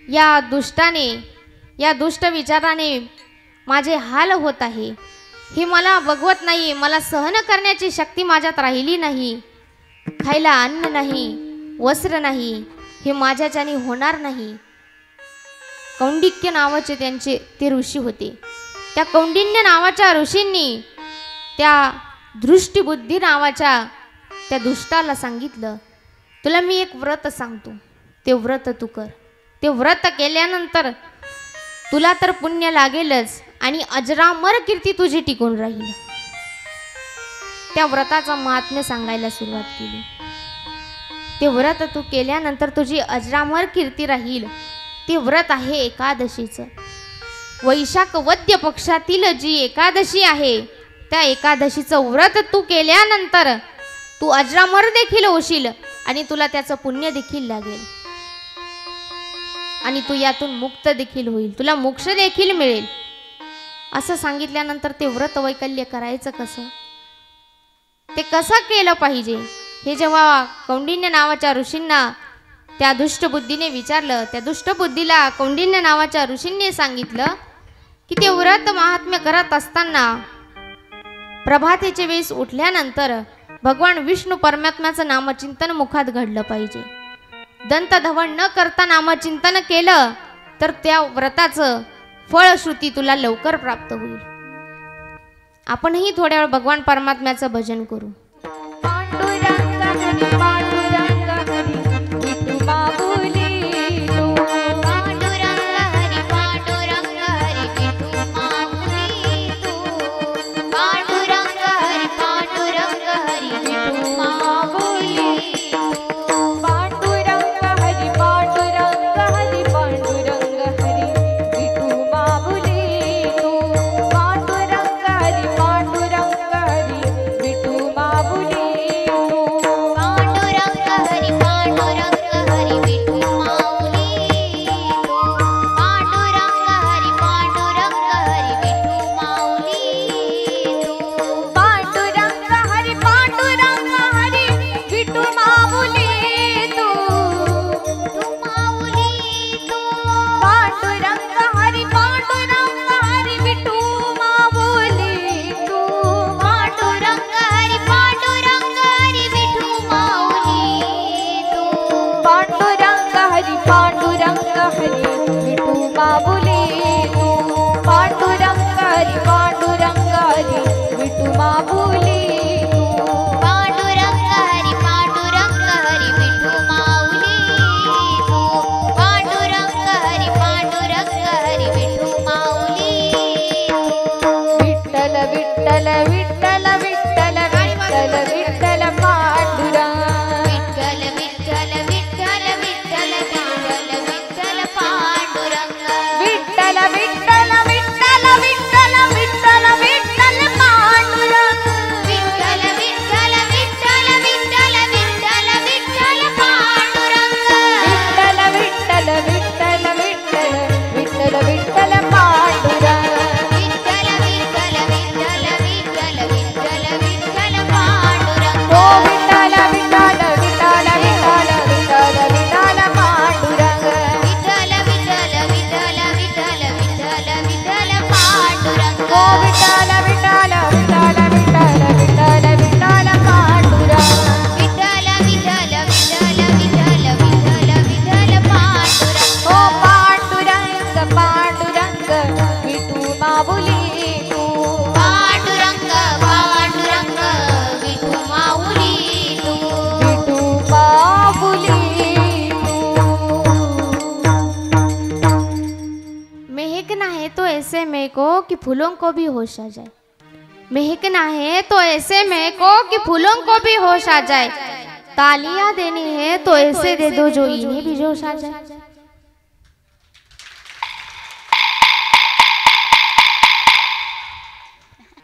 या दुष्ट विचाराने माझे हाल होत आहे. हे मला बघवत नाही. मला सहन करण्याची शक्ती माझ्यात राहिली नाही. खायला अन्न नाही, वस्त्र नाही, हे माझ्याच्याने होणार नाही. कौंडिक्य नावाचे ते ऋषी होते. त्या कौंडिन्य नावाच्या ऋषींनी त्या दृष्टिबुद्धी नावाच्या त्या दुष्टाला सांगितलं, तुला मी एक व्रत सांगतो, ते व्रत तू कर. ते व्रत केल्यानंतर तुला तर पुण्य लागेलच आणि अजरामर कीर्ती तुझी टिकून राहील. त्या व्रताचं महात्म्य सांगायला सुरुवात केली. ते व्रत तू केल्यानंतर तुझी अजरामर कीर्ती राहील. ते व्रत आहे एकादशीचं. वैशाख वद्य पक्षातील जी एकादशी आहे त्या एकादशीचं व्रत तू केल्यानंतर तू अजरामर देखील होशील आणि तुला त्याचं पुण्य देखील लागेल आणि तू यातून मुक्त देखील होईल, तुला मोक्ष देखील मिळेल. असं सांगितल्यानंतर ते व्रत वैकल्य करायचं कसं, ते कसं केलं पाहिजे हे जेव्हा कौंडिन्य नावाच्या ऋषींना त्या दुष्टबुद्धीने विचारलं, त्या दुष्टबुद्धीला कौंडिन्य नावाच्या ऋषींनी सांगितलं की ते व्रत महात्म्य करत असताना प्रभातेच्या वेळेस उठल्यानंतर भगवान विष्णू परमात्म्याचं नामचिंतन मुखात घडलं पाहिजे. दंतधवण न करता नामचिंतन केलं तर त्या व्रताचं फळश्रुती तुला लवकर प्राप्त होईल. आपणही थोड्या वेळ भगवान परमात्म्याचं भजन करू. पांडुरंग महको कि फूलों को भी होश आ जाए। महकना है तो ऐसे महको कि फूलों को भी होश आ जाए। तालियां देनी है तो ऐसे दे दो जो इन्हें भी जोश आ जाए।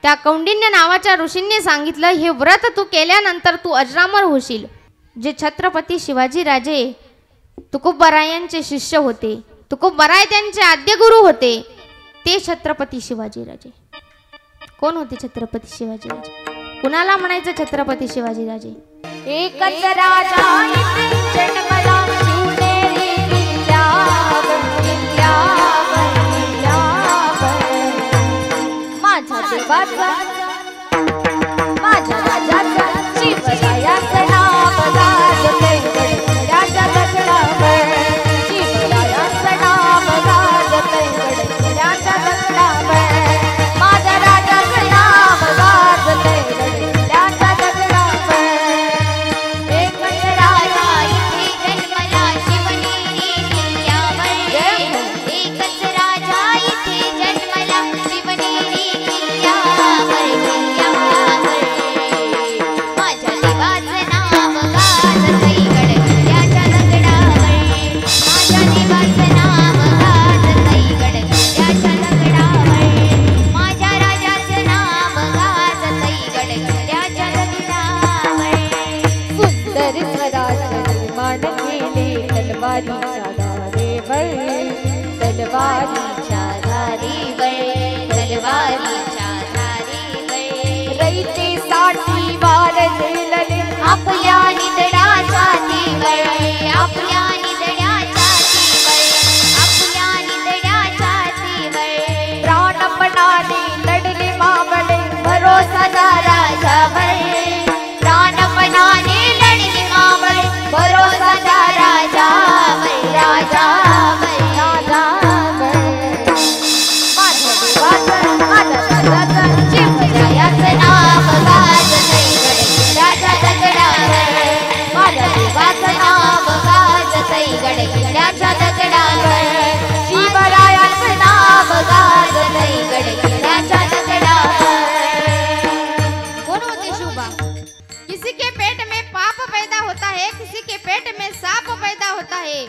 त्या कौंडिन्य नावाच्या ऋषींनी सांगितलं, हे व्रत तू केल्यानंतर तू अजरामर होशील. जे छत्रपती शिवाजी राजे तुकोबरायांचे शिष्य होते, तुकोबराय त्यांचे आद्य गुरु होते, ते छत्रपती शिवाजी राजे. कोण होते छत्रपती शिवाजी राजे? कुणाला म्हणायचं छत्रपती शिवाजी राजे? एकच राजा जन्मला शिवनेरी किल्ल्यावर, किल्ल्यावर, किल्ल्यावर. माझ्या देवाचा माझ्या राजाचा शिवरायाचं नाव गाजते गडगडाच्या दगडावर. शिवरायाचं नाव गाजते गडगडाच्या दगडावर. माझ्या राजाचं नाव गाजते गडगडाच्या दगडावर. एकच राजा इथे जन्मला शिवनेरी किल्ल्यावर. एकच राजा इथे जन्मला शिवनेरी किल्ल्यावर, किल्ल्यावर. माझ्या देवाचं नाव गाजते गडगडाच्या दगडावर. माझ्या देवाचं नाव गाजते गडगडाच्या दगडावर. माझ्या राजाचं नाव गाजते गडगडाच्या दगडावर. सुंदर स्वराज्य निर्माण केले तलवारीच्या धारेवर, तलवारीच्या धारेवर, तलवारीच्या धारेवर. रयतेसाठी वार झेलले आपल्या निधड्याच्या तीवर, आपल्या निधड्याच्या तीवर, आपल्या निधड्याच्या तीवर. प्राणपणाने लढले मावळे भरोसा राजावर. प्राणपणाने लढले मावळे भरोसा राजावर, राजावर, राजावर. माझ्या देवाचं माझ्या राजाचं शिवरायाचं नाव गाजते गडगडाच्या दगडावर. माझ्या देवाचं नाव गाजते गडगडाच्या दगडावर. शिवरायाचं नाव गाजते गडगडाच्या दगडावर. कौन होते शिवबा? किसी के पेट में पाप पैदा होता है, किसी के पेट में सांप पैदा होता है,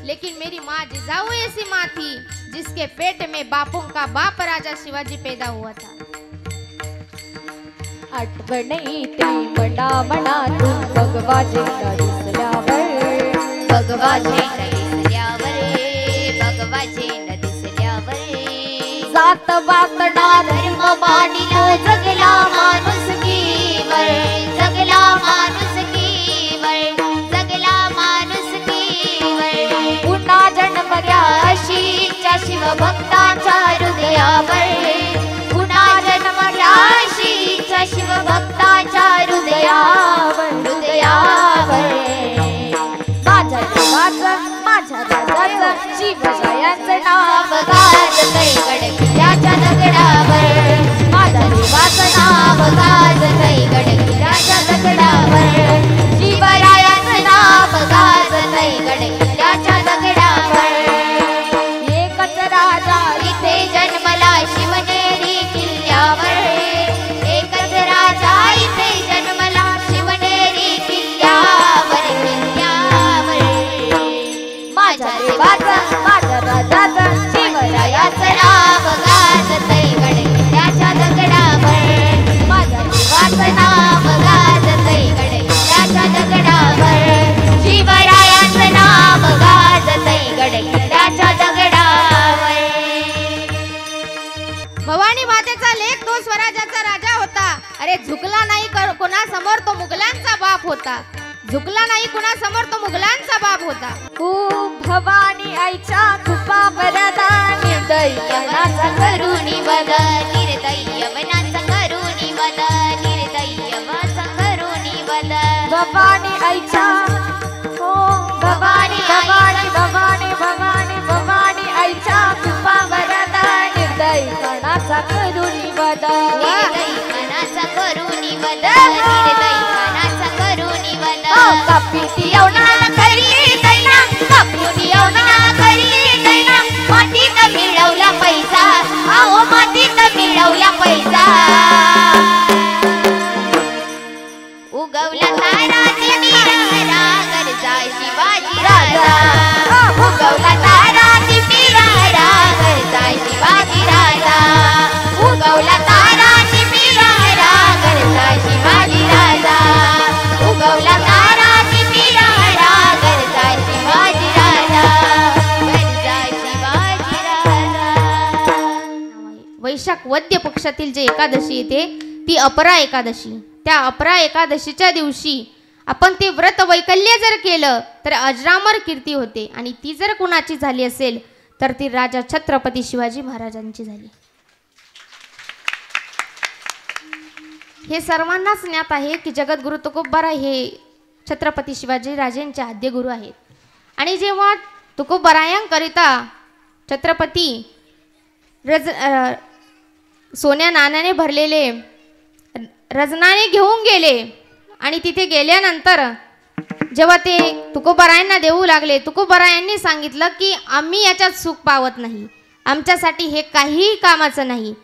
लेकिन मेरी माँ जिजाऊ ऐसी माँ थी जिसके पेट में बापों का बाप राजा शिवाजी पैदा हुआ था. आठवण येते मना मनातून भगवाजे दिसल्यावर, भगवाजे दिसल्यावर, भगवाजे दिसल्यावर. जात वातना धर्म मानिला जगला माणुसकीवर, जगला माणुसकीवर, जगला माणुसकीवर. पुन्हा जन्म घ्या अशी इच्छा शिवभक्तांच्या हृदयावर. पुन्हा जन्म घ्या अशी इच्छा शिवभक्तांच्या हृदयावर, हृदयावर. माझ्या देवाचं माझ्या राजाचं शिवरायाचं नाव गाजते गडगडाच्या दगडावर. माझ्या देवाचं नाव गाजते गडगडाच्या दगडावर. शिवरायाचं नाव गाजते गडगडाच्या दगडावर. एकच राजा इथे जन्मला शिवनेरी किल्ल्यावर. एकच राजा इथे जन्मला शिवनेरी किल्ल्यावर, किल्ल्यावर. माझ्या देवाचं माझ्या राजाचं शिवरायाचं नाव गाजते गडगडाच्या दगडावर. माझ्या देवाचं नाव गाजते गडगडाच्या दगडावर. शिवरायाचं नाव गाजते गडगडाच्या दगडावर. भवानी मातेचा लेक तो स्वराज्याचा राजा होता. अरे झुकला नाही कोणासमोर तो मुघलांचा बाप होता. झुकला नाही कोणासमोर तो मुघलांचा बाप होता. भवानी आईच्या कृपा वरदा निर्दयवनाचा करुणी वद, निर्दयवनाचा करुणी वद, निर्दयवनाचा करुणी वद. भवानी आईच्या भवानी भवानी भवानी भवानी भवानी आईच्या कृपा वरदा निर्दयवनाचा करुणी वद, निर्दयवनाचा करुणी वद, निर्दयवनाचा करुणी वद. कपिती येवना करली दैना, कपिती येवना करली दैना. मातीत मिळवला पैसा, आहो माती शिवाजी राजा उगवला तारा टिपिरारा घरचा शिवाजी राजा उगवला तारा टिपिरारा घरचा शिवाजी राजा उगवला तारा टिपिरारा घरचा शिवाजी राजा घरचा शिवाजी राजा. वैशाख वद्य पक्षातील जे एकादशी येते ती अपरा एकादशी. त्या अपरा एकादशीच्या दिवशी आपण ते व्रत वैकल्य जर केलं तर अजरामर कीर्ती होते आणि ती जर कुणाची झाली असेल तर ती राजा छत्रपती शिवाजी महाराजांची झाली. हे सर्वांनाच ज्ञात आहे की जगद्गुरु तुकोबरा हे छत्रपती शिवाजी राजेंचे आद्य गुरु आहेत. आणि जेव्हा तुकोबरायांकरिता छत्रपती सोन्या नाण्याने भरलेले रजनाने घेऊन गेले आणि तिथे गेल्यानंतर जेव्हा ते तुकोबरायांना देऊ लागले, तुकोबरायांनी सांगितलं की आम्ही याच्यात सुख पावत नाही, आमच्यासाठी हे काहीही कामाचं नाही.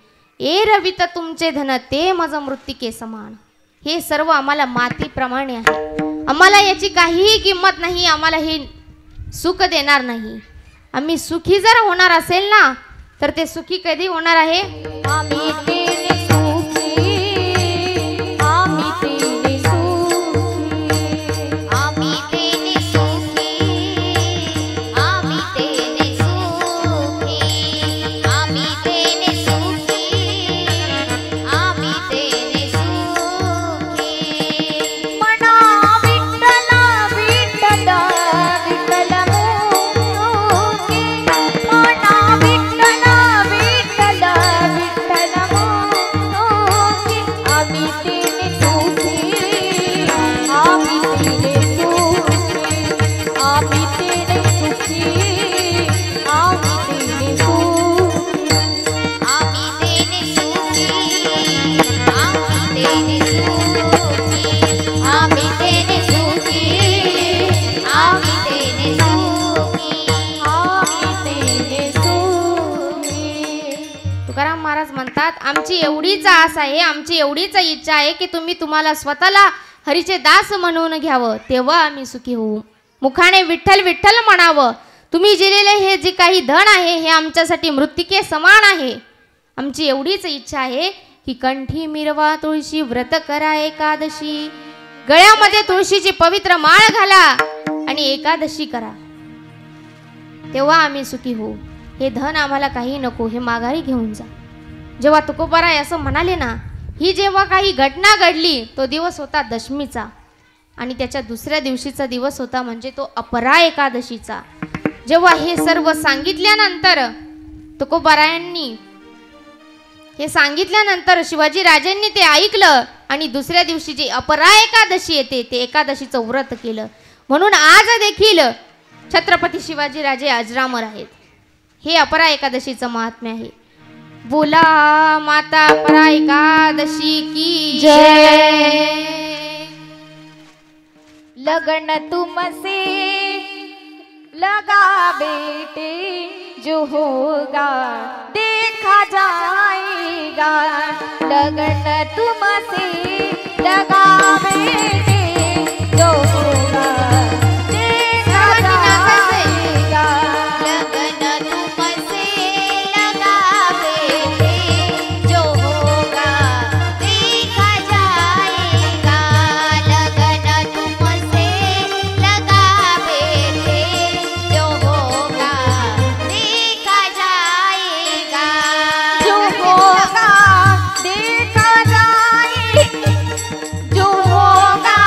ए रवित तुमचे धन ते मज मृत्तिके समान. हे सर्व आम्हाला मातीप्रमाणे आहे, आम्हाला याची काहीही किंमत नाही, आम्हाला हे सुख देणार नाही. आम्ही सुखी जर होणार असेल ना तर ते सुखी कधी होणार आहे? आम्ही तेने सुखी आम्ही तेने सुखी आम्ही तेने सुखी आम्ही तेने सुखी आम्ही तेने सुखी आम्ही तेने सुखी. म्हणा विठ्ठला विठ्ठला विठ्ठल मोठी म्हणा विठ्ठला विठ्ठला विठ्ठल मोठी आम्ही तेने सुखी आम्ही तेने सुखी आम्ही तेने सुखी आम्ही तेने सुखी आम्ही तेने सुखी आम्ही तेने सुखी आम्ही तेने सुखी आम्ही तेने सुखी आम्ही तेने सुखी. तुकाराम महाराज म्हणतात आमची एवढीच आस आहे, आमची एवढीच इच्छा आहे की तुम्ही तुम्हाला स्वतःला हरीचे दास म्हणून घ्यावं, तेव्हा आम्ही सुखी होऊ. मुखाने विठ्ठल विठ्ठल म्हणावं. तुम्ही दिलेले हे जे काही धन आहे हे आमच्यासाठी मृत्तिके समान आहे. आमची एवढीच इच्छा आहे की कंठी मिरवा तुळशी व्रत करा एकादशी, गळ्यामध्ये तुळशीची पवित्र माळ घाला आणि एकादशी करा, तेव्हा आम्ही सुखी होऊ. हे धन आम्हाला काही नको, हे माघारी घेऊन जा. जेव्हा तुकोबाराय असं म्हणाले ना, ही जेव्हा काही घटना घडली तो दिवस होता दशमीचा आणि त्याच्या दुसऱ्या दिवशीचा दिवस होता म्हणजे तो अपरा एकादशीचा. जेव्हा हे सर्व सांगितल्यानंतर तुकोबारायांनी हे सांगितल्यानंतर शिवाजी राजांनी ते ऐकलं आणि दुसऱ्या दिवशी जी अपरा एकादशी येते ते एकादशीचं व्रत केलं. म्हणून आज देखील छत्रपती शिवाजी राजे अजरामर आहेत. हे अपरा एकादशीचं महात्म्य आहे. बोला माता अपरा एकादशी की जय. लगन तुमसे लगा बेटे जो होगा देखा जाएगा. लगन तुमसे लगा बेटे जो होगा देखा जाएगा. लगन तुमसे लगा बेटे जो होगा देखा जाएगा. लगन तुमसे लगा बेटे जो होगा देखा जाएगा. जो होगा देखा जाएगा. जो होगा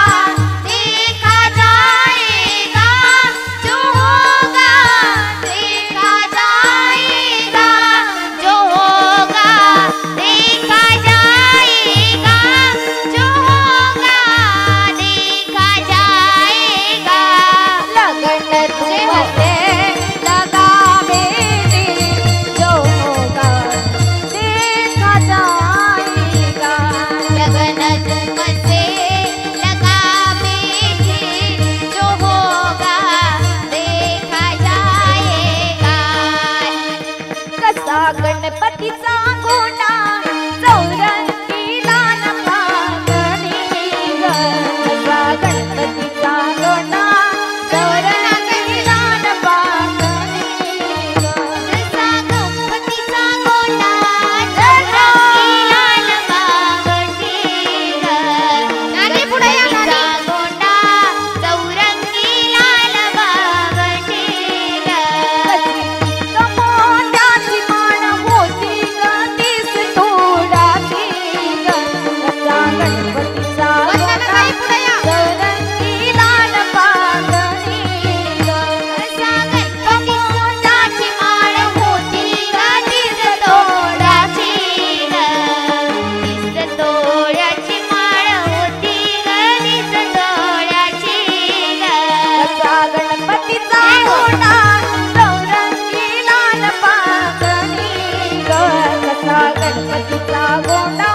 गणपतीचा गोंडा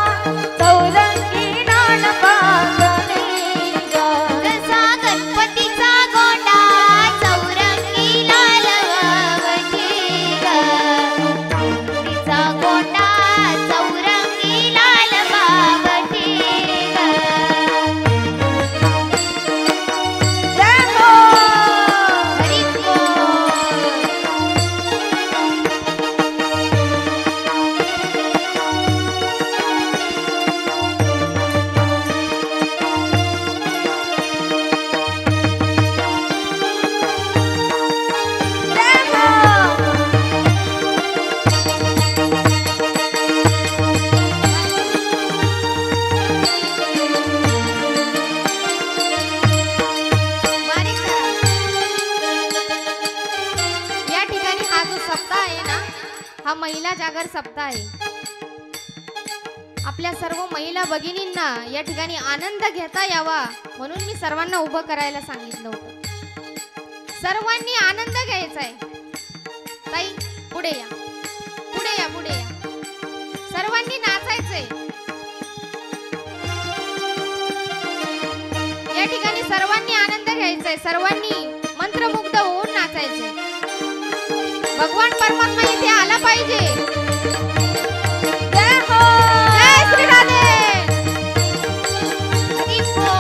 चौरंगी नान पांगणे ग. जसा गणपतीचा गोंडा चौरंगी लाल वावटे ग. गणपतीचा गोंडा चौरंगी लाल वावटे ग. जय हो. हरी बोल. जय हो. बारीक करा. या ठिकाणी हा जो सप्ताह आहे ना, हा महिला जागर सप्ताह आहे. आपल्या सर्व महिला भगिनींना या ठिकाणी आनंद घेता यावा म्हणून मी सर्वांना उभं करायला सांगितलं होतं. सर्वांनी आनंद घ्यायचा आहे. ताई पुढे या, पुढे या, पुढे या. सर्वांनी नाचायचंय. या ठिकाणी सर्वांनी आनंद घ्यायचाय. सर्वांनी मंत्रमुग्ध होऊन नाचायचंय. भगवान परमात्मा इथे आला पाहिजे. जय हो. जय श्री राधे. हरी बोल.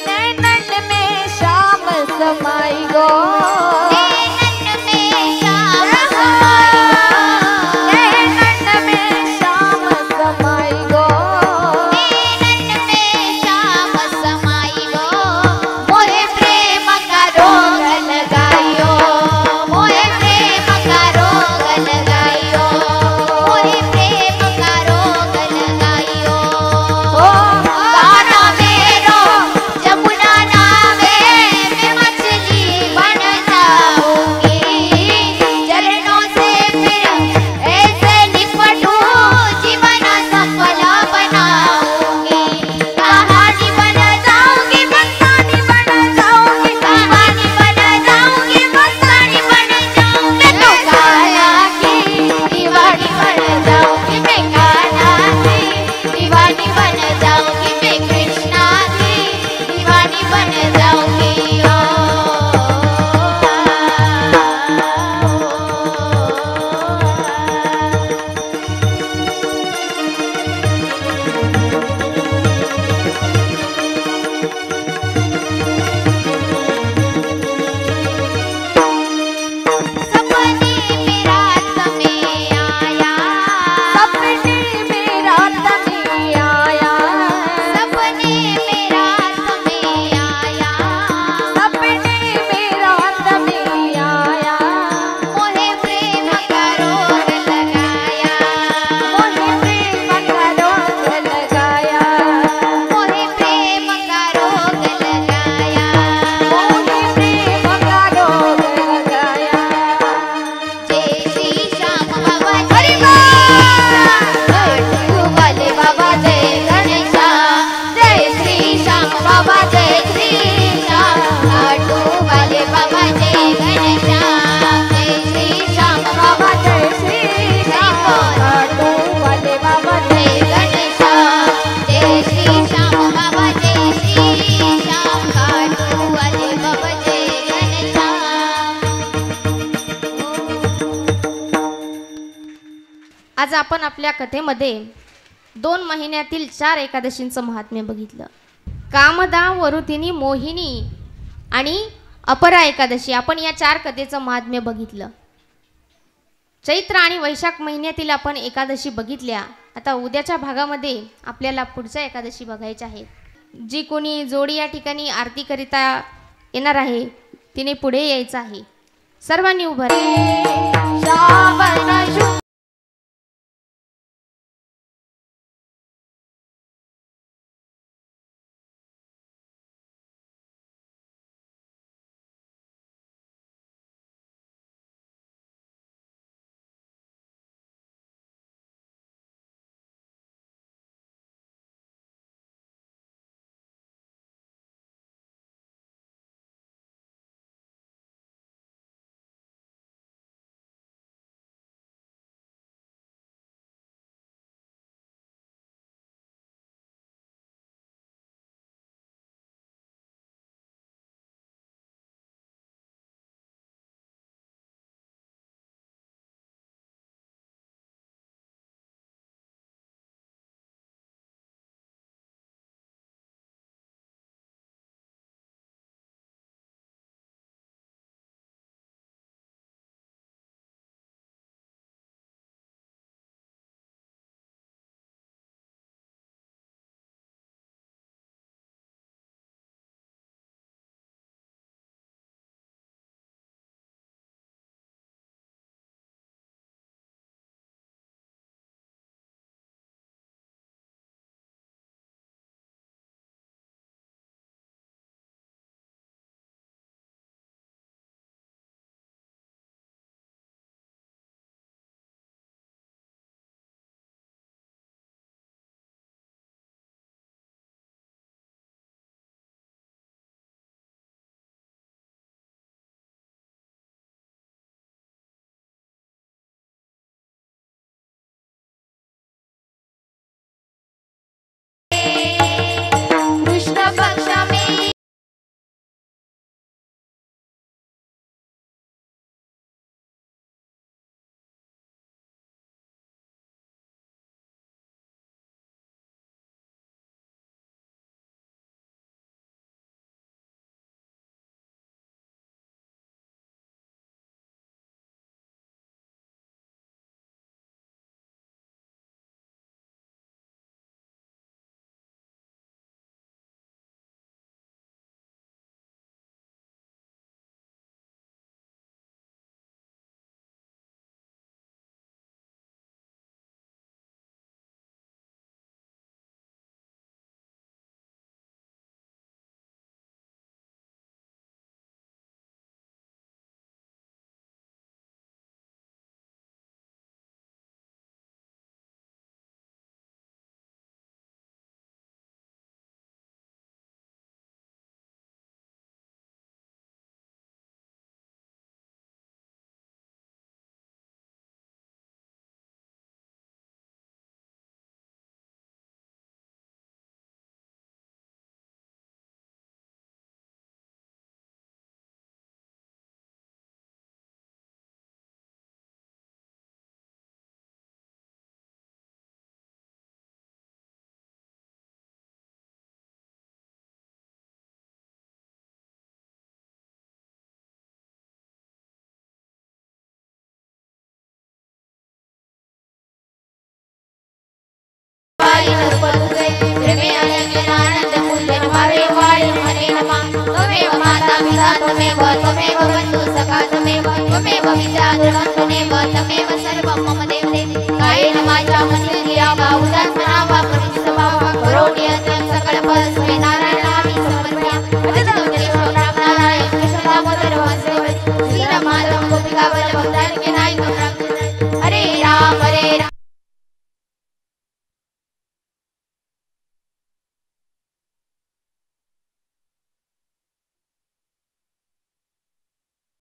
नैनन में श्याम समाई गो. नैनन में श्याम समाई गो. नैनन में श्याम समाई गो. नैनन में श्याम समाई गो. मोहे प्रेम का रोग लगायो. मोहे प्रेम का रोग लगायो. मोहे प्रेम का रोग लगायो. गाना मेरो जमुना नावे मैं मछली बन जाऊंगी. चरणों से फिर ऐसे निपटूं जीवन सफल बनाऊंगी. कहानी बन जाऊंगी, मस्तानी बन जाऊंगी. कहानी बन जाऊंगी, मस्तानी बन जाऊंगी. मैं तो कान्हा की दीवानी बन जाऊंगी. मैं कान्हा की दीवानी बन जाऊंगी. मैं कृष्णा की दीवानी बन जाऊंगी. सपने में रात में आया. सपने में रात में आया. सपने में रात में आया. सपने में रात में आया. मोहे प्रेम का रोग लगाया. मोहे प्रेम का रोग लगाया. मोहे प्रेम का रोग लगाया. मोहे प्रेम का रोग लगाया. जय श्री श्याम बाबा हरि बोल. वाले बाबा जय गणेशा. जय श्री श्याम बाबा जय श्री श्याम. लाडू वाले बाबा जय गणेशा. जय श्री श्याम बाबा जय श्री श्याम. लाडू वाले बाबा जय गणेशा. जय श्री श्याम बाबा जय श्री श्याम. लाडू वाले बाबा जय गणेशा. आज आपण आपल्या कथेमध्ये 2 महिन्यातील 4 एकादशींचं महात्म्य बघितलं. कामदा, वरुतिनी, मोहिनी आणि अपरा एकादशी आपण या 4 कथेचं महात्म्य बघितलं. चैत्र आणि वैशाख महिन्यातील आपण एकादशी बघितल्या. आता उद्याच्या भागामध्ये आपल्याला पुढच्या एकादशी बघायच्या आहेत. जी कोणी जोडी या ठिकाणी आरतीकरिता येणार आहे तिने पुढे यायचं आहे. सर्वांनी उभं राहा. श्रावण पिता त्वमेव त्वमेव बन्धुः सखा त्वमेव त्वमेव विद्या दृढं त्वमेव तमेव सर्वं मम देव देव कायेन वाचा